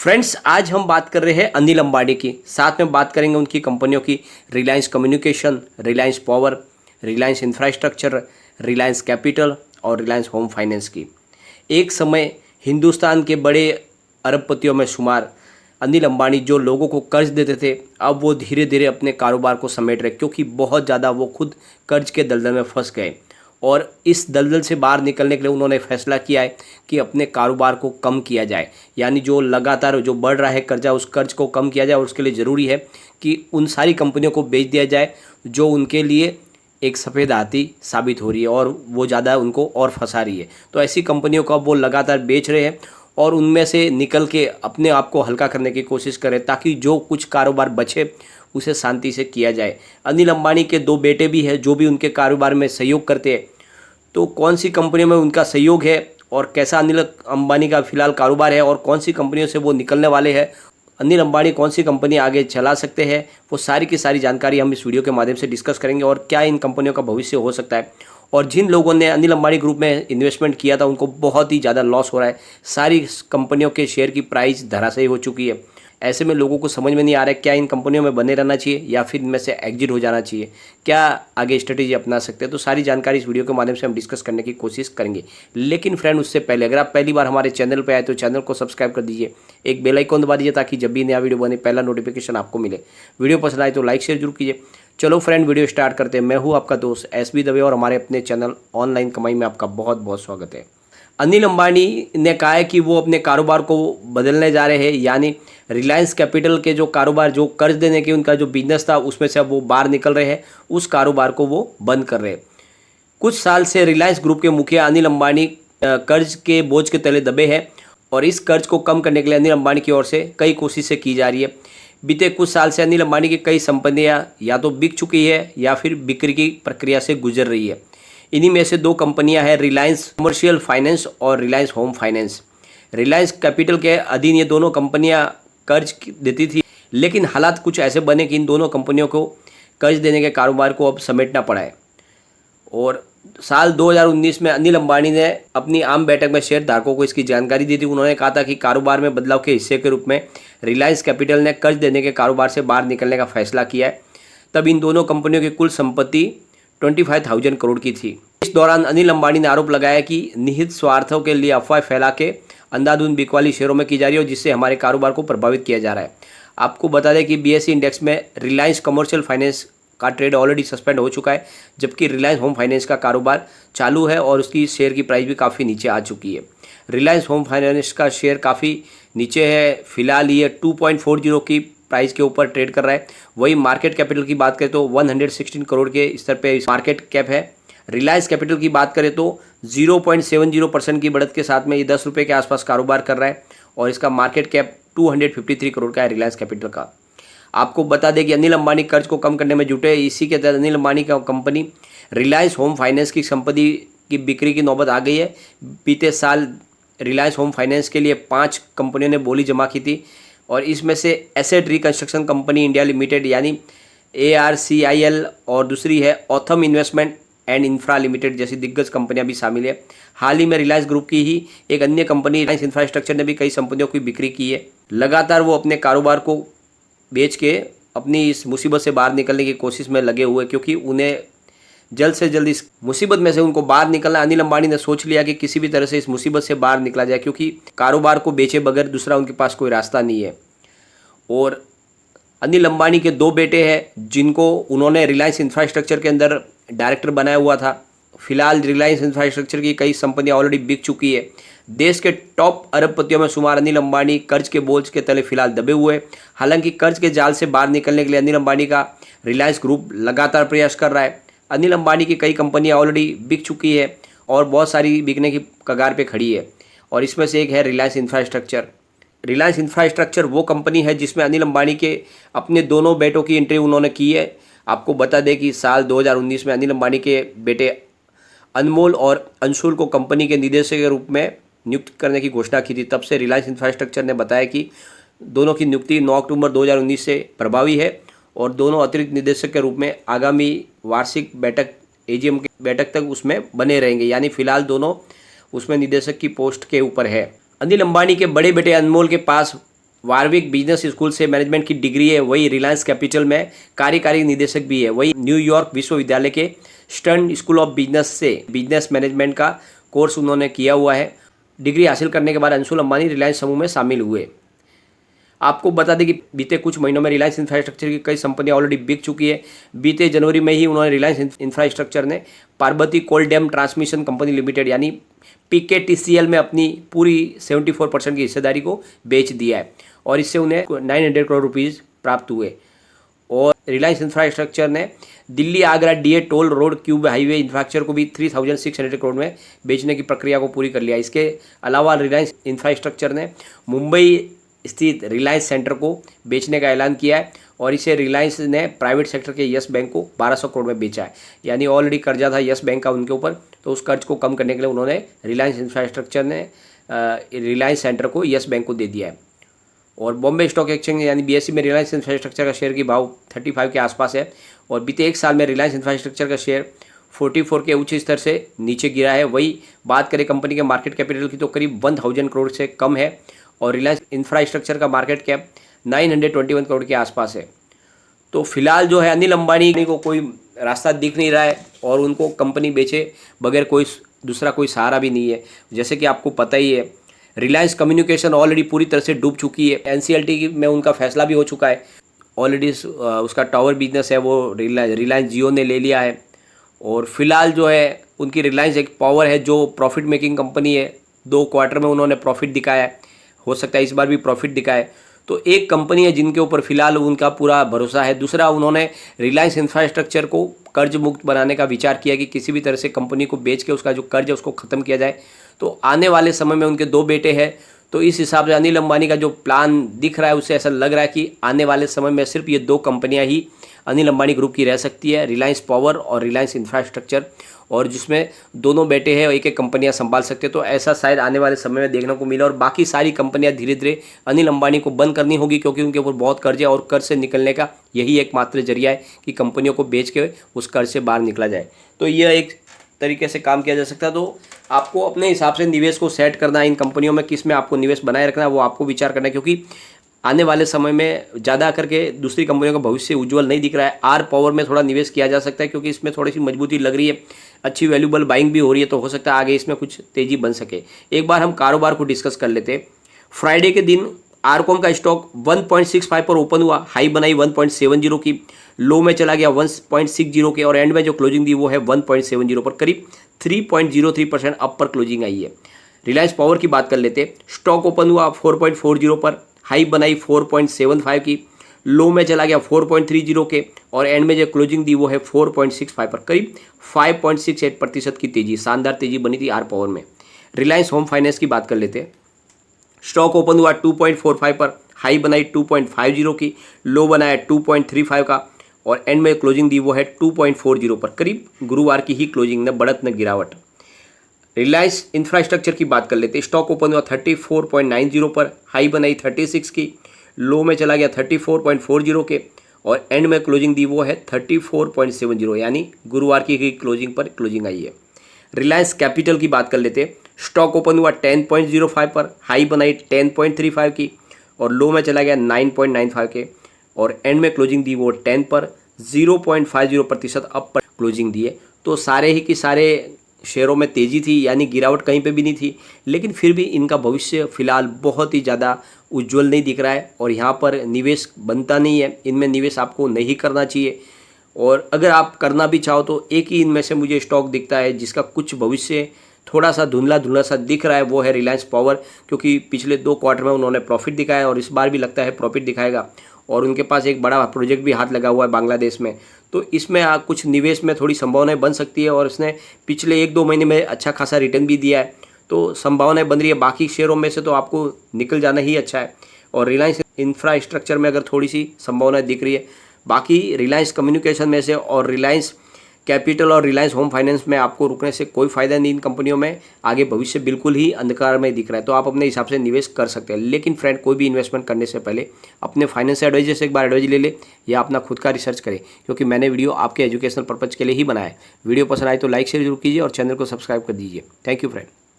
Friends, आज हम बात कर रहे हैं अनिल अंबानी की। साथ में बात करेंगे उनकी कंपनियों की, Reliance communication, Reliance power, Reliance infrastructure, Reliance capital और रिलायंस होम फाइनेंस की। एक समय हिंदुस्तान के बड़े अरबपतियों में शुमार अनिल अंबानी जो लोगों को कर्ज देते थे, अब वो धीरे धीरे अपने कारोबार को समेट रहे, क्योंकि बहुत ज़्यादा वो खुद कर्ज के दलदल में फंस गए। और इस दलदल से बाहर निकलने के लिए उन्होंने फैसला किया है कि अपने कारोबार को कम किया जाए, यानी जो लगातार जो बढ़ रहा है कर्जा, उस कर्ज को कम किया जाए। और उसके लिए ज़रूरी है कि उन सारी कंपनियों को बेच दिया जाए जो उनके लिए एक सफ़ेद हाथी साबित हो रही है और वो ज़्यादा उनको और फंसा रही है। तो ऐसी कंपनियों को अब वो लगातार बेच रहे हैं और उनमें से निकल के अपने आप को हल्का करने की कोशिश करें, ताकि जो कुछ कारोबार बचे उसे शांति से किया जाए। अनिल अंबानी के दो बेटे भी हैं जो भी उनके कारोबार में सहयोग करते हैं। तो कौन सी कंपनियों में उनका सहयोग है और कैसा अनिल अंबानी का फिलहाल कारोबार है और कौन सी कंपनियों से वो निकलने वाले हैं, अनिल अंबानी कौन सी कंपनी आगे चला सकते हैं, वो सारी की सारी जानकारी हम इस वीडियो के माध्यम से डिस्कस करेंगे। और क्या इन कंपनियों का भविष्य हो सकता है, और जिन लोगों ने अनिल अंबानी ग्रुप में इन्वेस्टमेंट किया था उनको बहुत ही ज़्यादा लॉस हो रहा है। सारी कंपनियों के शेयर की प्राइस धराशायी हो चुकी है। ऐसे में लोगों को समझ में नहीं आ रहा है क्या इन कंपनियों में बने रहना चाहिए या फिर इनमें से एग्जिट हो जाना चाहिए, क्या आगे स्ट्रेटेजी अपना सकते हैं। तो सारी जानकारी इस वीडियो के माध्यम से हम डिस्कस करने की कोशिश करेंगे। लेकिन फ्रेंड, उससे पहले अगर आप पहली बार हमारे चैनल पर आए तो चैनल को सब्सक्राइब कर दीजिए, एक बेल आइकन दबा दीजिए ताकि जब भी नया वीडियो बने पहला नोटिफिकेशन आपको मिले। वीडियो पसंद आए तो लाइक शेयर जरूर कीजिए। चलो फ्रेंड, वीडियो स्टार्ट करते हैं। मैं हूँ आपका दोस्त एसबी दवे और हमारे अपने चैनल ऑनलाइन कमाई में आपका बहुत बहुत स्वागत है। अनिल अंबानी ने कहा है कि वो अपने कारोबार को बदलने जा रहे हैं, यानी रिलायंस कैपिटल के जो कारोबार, जो कर्ज देने के उनका जो बिजनेस था उसमें से अब वो बाहर निकल रहे हैं, उस कारोबार को वो बंद कर रहे हैं। कुछ साल से रिलायंस ग्रुप के मुखिया अनिल अंबानी कर्ज के बोझ के तले दबे हैं और इस कर्ज को कम करने के लिए अनिल अंबानी की ओर से कई कोशिशें की जा रही है। बीते कुछ साल से अनिल अंबानी की कई संपत्तियां या तो बिक चुकी है या फिर बिक्री की प्रक्रिया से गुजर रही है। इन्हीं में से दो कंपनियां हैं, रिलायंस कमर्शियल फाइनेंस और Reliance home finance. Reliance capital के अधीन ये दोनों कंपनियां कर्ज देती थी, लेकिन हालात कुछ ऐसे बने कि इन दोनों कंपनियों को कर्ज देने के कारोबार को अब समेटना पड़ा है। और साल 2019 में अनिल अंबानी ने अपनी आम बैठक में शेयर धारकों को इसकी जानकारी दी थी। उन्होंने कहा था कि कारोबार में बदलाव के हिस्से के रूप में रिलायंस कैपिटल ने कर्ज देने के कारोबार से बाहर निकलने का फैसला किया है। तब इन दोनों कंपनियों की कुल संपत्ति 25,000 करोड़ की थी। इस दौरान अनिल अंबानी ने आरोप लगाया कि निहित स्वार्थों के लिए अफवाह फैला के अंधाधुंध बिकवाली शेयरों में की जा रही है, जिससे हमारे कारोबार को प्रभावित किया जा रहा है। आपको बता दें कि बीएसई इंडेक्स में रिलायंस कमर्शियल फाइनेंस का ट्रेड ऑलरेडी सस्पेंड हो चुका है, जबकि रिलायंस होम फाइनेंस का कारोबार चालू है और उसकी शेयर की प्राइस भी काफ़ी नीचे आ चुकी है। रिलायंस होम फाइनेंस का शेयर काफ़ी नीचे है, फिलहाल ये 2.40 की प्राइस के ऊपर ट्रेड कर रहा है। वही मार्केट कैपिटल की बात करें तो 116 करोड़ के स्तर पे मार्केट कैप है। रिलायंस कैपिटल की बात करें तो 0.70% की बढ़त के साथ में ये 10 रुपये के आसपास कारोबार कर रहा है और इसका मार्केट कैप 253 करोड़ का है रिलायंस कैपिटल का। आपको बता दें कि अनिल अंबानी कर्ज को कम करने में जुटे हैं। इसी के तहत अनिल अंबानी का कंपनी रिलायंस होम फाइनेंस की संपत्ति की बिक्री की नौबत आ गई है। बीते साल रिलायंस होम फाइनेंस के लिए 5 कंपनियों ने बोली जमा की थी और इसमें से asset reconstruction company India limited यानी ARCIL और दूसरी है Autham investment and infra limited जैसी दिग्गज कंपनियां भी शामिल है। हाल ही में रिलायंस ग्रुप की ही एक अन्य कंपनी रिलायंस इंफ्रास्ट्रक्चर ने भी कई संपत्तियों की बिक्री की है। लगातार वो अपने कारोबार को बेच के अपनी इस मुसीबत से बाहर निकलने की कोशिश में लगे हुए, क्योंकि उन्हें जल्द से जल्द इस मुसीबत में से उनको बाहर निकलना। अनिल अंबानी ने सोच लिया कि किसी भी तरह से इस मुसीबत से बाहर निकला जाए, क्योंकि कारोबार को बेचे बगैर दूसरा उनके पास कोई रास्ता नहीं है। और अनिल अंबानी के दो बेटे हैं जिनको उन्होंने रिलायंस इंफ्रास्ट्रक्चर के अंदर डायरेक्टर बनाया हुआ था। फिलहाल रिलायंस इंफ्रास्ट्रक्चर की कई संपत्तियां ऑलरेडी बिक चुकी है। देश के टॉप अरबपतियों में शुमार अनिल अंबानी कर्ज के बोझ के तले फिलहाल दबे हुए। हालांकि कर्ज के जाल से बाहर निकलने के लिए अनिल अंबानी का रिलायंस ग्रुप लगातार प्रयास कर रहा है। अनिल अंबानी की कई कंपनियां ऑलरेडी बिक चुकी है और बहुत सारी बिकने की कगार पे खड़ी है और इसमें से एक है रिलायंस इंफ्रास्ट्रक्चर। रिलायंस इंफ्रास्ट्रक्चर वो कंपनी है जिसमें अनिल अंबानी के अपने दोनों बेटों की एंट्री उन्होंने की है। आपको बता दें कि साल 2019 में अनिल अंबानी के बेटे अनमोल और अंशुल को कंपनी के निदेशक के रूप में नियुक्त करने की घोषणा की थी। तब से रिलायंस इंफ्रास्ट्रक्चर ने बताया कि दोनों की नियुक्ति 9 अक्टूबर 2019 से प्रभावी है और दोनों अतिरिक्त निदेशक के रूप में आगामी वार्षिक बैठक AGM की बैठक तक उसमें बने रहेंगे, यानी फिलहाल दोनों उसमें निदेशक की पोस्ट के ऊपर है। अनिल अंबानी के बड़े बेटे अनमोल के पास वारविक बिजनेस स्कूल से मैनेजमेंट की डिग्री है, वही रिलायंस कैपिटल में कार्यकारी निदेशक भी है, वही न्यूयॉर्क विश्वविद्यालय के स्टर्न स्कूल ऑफ बिजनेस से बिजनेस मैनेजमेंट का कोर्स उन्होंने किया हुआ है। डिग्री हासिल करने के बाद अंशुल अंबानी रिलायंस समूह में शामिल हुए। आपको बता दें कि बीते कुछ महीनों में रिलायंस इंफ्रास्ट्रक्चर की कई कंपनियां ऑलरेडी बिक चुकी है। बीते जनवरी में ही उन्होंने रिलायंस इंफ्रास्ट्रक्चर ने पार्वती कोल डैम ट्रांसमिशन कंपनी लिमिटेड यानी PKTCL में अपनी पूरी 74% की हिस्सेदारी को बेच दिया है और इससे उन्हें 900 करोड़ रुपीज़ प्राप्त हुए। और रिलायंस इंफ्रास्ट्रक्चर ने Delhi Agra DA toll road cube highway infrastructure को भी 3600 करोड़ में बेचने की प्रक्रिया को पूरी कर लिया। इसके अलावा रिलायंस इंफ्रास्ट्रक्चर ने मुंबई स्थित रिलायंस सेंटर को बेचने का ऐलान किया है और इसे रिलायंस ने प्राइवेट सेक्टर के यस बैंक को 1200 करोड़ में बेचा है। यानी ऑलरेडी कर्जा था यस बैंक का उनके ऊपर, तो उस कर्ज को कम करने के लिए उन्होंने रिलायंस इंफ्रास्ट्रक्चर ने रिलायंस सेंटर को यस बैंक को दे दिया है। और बॉम्बे स्टॉक एक्सचेंज यानी BSE में रिलायंस इंफ्रास्ट्रक्चर का शेयर की भाव 35 के आसपास है और बीते एक साल में रिलायंस इंफ्रास्ट्रक्चर का शेयर 44 के उच्च स्तर से नीचे गिरा है। वही बात करें कंपनी के मार्केट कैपिटल की तो करीब 1000 करोड़ से कम है और रिलायंस इंफ्रास्ट्रक्चर का मार्केट कैप 921 करोड़ के आसपास है। तो फिलहाल जो है अनिल अंबानी को कोई रास्ता दिख नहीं रहा है और उनको कंपनी बेचे बगैर कोई दूसरा कोई सहारा भी नहीं है। जैसे कि आपको पता ही है रिलायंस कम्युनिकेशन ऑलरेडी पूरी तरह से डूब चुकी है। NCLT में उनका फैसला भी हो चुका है। ऑलरेडी उसका टावर बिजनेस है वो रिलायंस जियो ने ले लिया है और फिलहाल जो है उनकी रिलायंस एक पावर है जो प्रॉफिट मेकिंग कंपनी है। 2 क्वार्टर में उन्होंने प्रॉफिट दिखाया है, हो सकता है इस बार भी प्रॉफिट दिखाए। तो एक कंपनी है जिनके ऊपर फिलहाल उनका पूरा भरोसा है। दूसरा, उन्होंने रिलायंस इंफ्रास्ट्रक्चर को कर्ज मुक्त बनाने का विचार किया कि किसी भी तरह से कंपनी को बेच के उसका जो कर्ज है उसको ख़त्म किया जाए। तो आने वाले समय में उनके 2 बेटे हैं, तो इस हिसाब से अनिल अंबानी का जो प्लान दिख रहा है उससे ऐसा लग रहा है कि आने वाले समय में सिर्फ ये 2 कंपनियां ही अनिल अंबानी ग्रुप की रह सकती है, रिलायंस पावर और रिलायंस इंफ्रास्ट्रक्चर, और जिसमें दोनों बेटे हैं और एक कंपनियां संभाल सकते हैं। तो ऐसा शायद आने वाले समय में देखने को मिला और बाकी सारी कंपनियां धीरे धीरे अनिल अंबानी को बंद करनी होगी क्योंकि उनके ऊपर बहुत कर्ज है और कर्ज से निकलने का यही एकमात्र जरिया है कि कंपनियों को बेच के उस कर्ज से बाहर निकला जाए। तो यह एक तरीके से काम किया जा सकता है। तो आपको अपने हिसाब से निवेश को सेट करना है, इन कंपनियों में किस में आपको निवेश बनाए रखना है वो आपको विचार करना है, क्योंकि आने वाले समय में ज़्यादा करके दूसरी कंपनियों का भविष्य उज्जवल नहीं दिख रहा है। आर पावर में थोड़ा निवेश किया जा सकता है क्योंकि इसमें थोड़ी सी मजबूती लग रही है, अच्छी वैल्यूबल बाइंग भी हो रही है, तो हो सकता है आगे इसमें कुछ तेजी बन सके। एक बार हम कारोबार को डिस्कस कर लेते हैं। फ्राइडे के दिन आरकॉम का स्टॉक 1.65 पर ओपन हुआ, हाई बनाई 1.70 की, लो में चला गया 1.60 के और एंड में जो क्लोजिंग दी वो है 1.70 पर, करीब 3.03% अप पर क्लोजिंग आई है। रिलायंस पावर की बात कर लेते, स्टॉक ओपन हुआ 4.40 पर, हाई बनाई 4.75 की, लो में चला गया 4.30 के और एंड में जो क्लोजिंग दी वो है 4.65 पर, करीब 5.68% की तेजी, शानदार तेजी बनी थी आर पावर में। रिलायंस होम फाइनेंस की बात कर लेते हैं, स्टॉक ओपन हुआ 2.45 पर, हाई बनाई 2.50 की, लो बनाया 2.35 का और एंड में क्लोजिंग दी वो है 2.40 पर, करीब गुरुवार की ही क्लोजिंग न बढ़त न गिरावट। रिलायंस इंफ्रास्ट्रक्चर की बात कर लेते हैं, स्टॉक ओपन हुआ 34.90 पर, हाई बनाई 36 की, लो में चला गया 34.40 के और एंड में क्लोजिंग दी वो है 34.70, यानी गुरुवार की ही क्लोजिंग पर क्लोजिंग आई है। रिलायंस कैपिटल की बात कर लेते हैं, स्टॉक ओपन हुआ 10.05 पर, हाई बनाई 10.35 की और लो में चला गया 9.95 के और एंड में क्लोजिंग दी वो 10 पर, 0.50% अप पर क्लोजिंग दी है। तो सारे ही की सारे शेयरों में तेज़ी थी, यानी गिरावट कहीं पे भी नहीं थी, लेकिन फिर भी इनका भविष्य फिलहाल बहुत ही ज़्यादा उज्जवल नहीं दिख रहा है और यहाँ पर निवेश बनता नहीं है। इनमें निवेश आपको नहीं करना चाहिए और अगर आप करना भी चाहो तो एक ही इनमें से मुझे स्टॉक दिखता है जिसका कुछ भविष्य थोड़ा सा धुंधला सा दिख रहा है, वो है रिलायंस पावर, क्योंकि पिछले 2 क्वार्टर में उन्होंने प्रॉफिट दिखाया और इस बार भी लगता है प्रॉफिट दिखाएगा और उनके पास एक बड़ा प्रोजेक्ट भी हाथ लगा हुआ है बांग्लादेश में। तो इसमें कुछ निवेश में थोड़ी संभावनाएं बन सकती है और इसने पिछले 1-2 महीने में अच्छा खासा रिटर्न भी दिया है, तो संभावनाएं बन रही है। बाकी शेयरों में से तो आपको निकल जाना ही अच्छा है और रिलायंस इंफ्रास्ट्रक्चर में अगर थोड़ी सी संभावनाएं दिख रही है, बाकी रिलायंस कम्युनिकेशन में से और रिलायंस कैपिटल और रिलायंस होम फाइनेंस में आपको रुकने से कोई फ़ायदा नहीं। इन कंपनियों में आगे भविष्य बिल्कुल ही अंधकार में दिख रहा है, तो आप अपने हिसाब से निवेश कर सकते हैं। लेकिन फ्रेंड, कोई भी इन्वेस्टमेंट करने से पहले अपने फाइनेंस एडवाइजर से एक बार एडवाइज ले ले या अपना खुद का रिसर्च करें, क्योंकि मैंने वीडियो आपके एजुकेशनल पर्पज़ के लिए ही बनाया है। वीडियो पसंद आए तो लाइक शेयर जरूर कीजिए और चैनल को सब्सक्राइब कर दीजिए। Thank you friend.